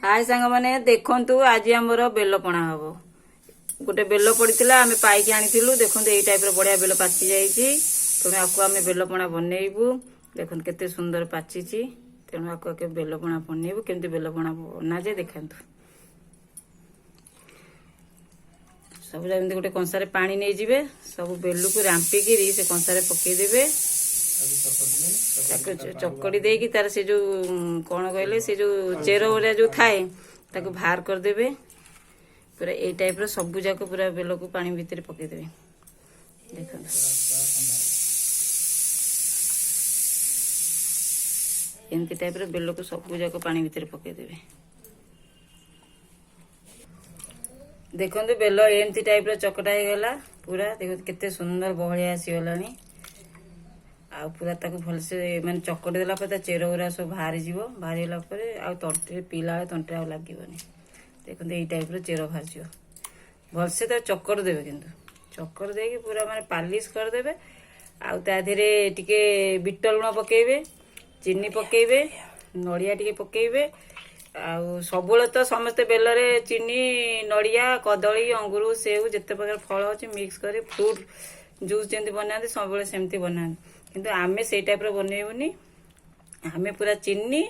हाय सांग माने देखंतु आज हमर बेलपणा हबो गोटे बेल पड़ीला आम पाइक आनी देखो यही टाइप बढ़िया बेल पाची जाइए तेणु आपको आम बेलपणा बनइबू देखो केते सुंदर पाची तेणु आपको बेलपणा बनइबू केमती बेलपणा बना जाए देखु सब जमी गोटे कंसार पानी नहीं जिबे सब बेलू को रांपिकी से कंसार पकईदेवे चकड़ी देकी तार से जो कौन कहले से जो चेर वाला जो थाए ताको बाहर करदेवे पूरा ए टाइप रो सब जाक पूरा बेल को पानी भीतर पकईदेवे देखो एमती टाइप रो बेल को सब जाक पानी भीतर पकईदेवे देखो बेल एमती टाइप रो चकटा हो गला पूरा देखो केते सुंदर बहलिया आसीगलानी आ पूरा ताको भलसे माने चकटी देला पर चेर गुरा सब बाहरी जीव बाहरी गला पर आ तंटे पीला तंटे आ लागबनी देखो यही टाइप रो चेर बाहर जीव भलसे ता चक्कर देबे किंतु चक्कर देकी पूरा माने पालिश कर देबे आ ता धीरे टिके बिट लुण पकेइबे चीनी पकेइबे नड़िया टिके पकेइबे आ सबुले तो समस्त बेलरे चीनी नड़िया कदली अंगूर सेव जिते प्रकार फल अच्छे मिक्स कर फ्रूट जूस जमी बना सब सेमती बना किंतु आमे से टाइप रो बनइबुनी आमे पूरा चीनी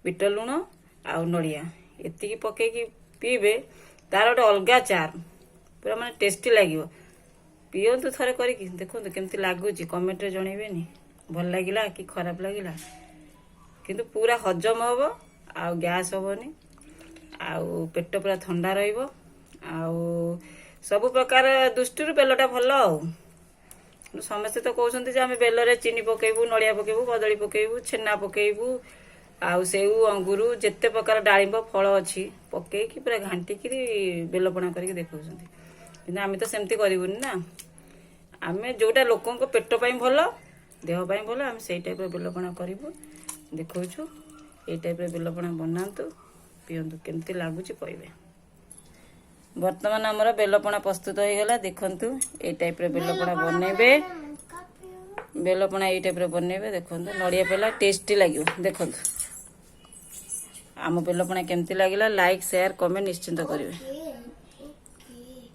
बिट लुण आ नड़िया एति पकईकी पीबे तार गोटे अलगा चार पूरा माने टेस्टी लगे पीओतु थरे करके देखो केमती लगुच कमेंट रे जनइबेनी भल लगिला कि खराब लगिला किंतु पूरा हजम हम आ गैस हेनी आउ पेट पूरा ठंडा रहिबो आउ सब प्रकार दृष्टि बेलटा भल आउ समस्ते तो कहते आम बेलरे चीनी पकेबू नड़िया पकेबू कदली पकेबू छेना पकेबू आउ सेऊ अंगूर जिते प्रकार डालिंब फल अच्छी पकईकी पूरा घांटिकी बेलपणा करके देखा कि आम तो सेमती करूनी ना आम जोटा लोक पेट भल देह भल आम से टाइप बेलपणा करूँ देखु ये टाइप बेलपणा बनातु पीतु केमती लगुच कहबे बर्तमान आमर बेलपणा प्रस्तुत हो गला देखंतु ए टाइप बेलपणा बनइबे बेलपणा ये टाइप बनइबे देखंतु नड़िया पेला टेस्टी लगे देखंतु आम बेलपणा केमती लगिला लाइक शेयर कमेंट निश्चिंत करेंगे।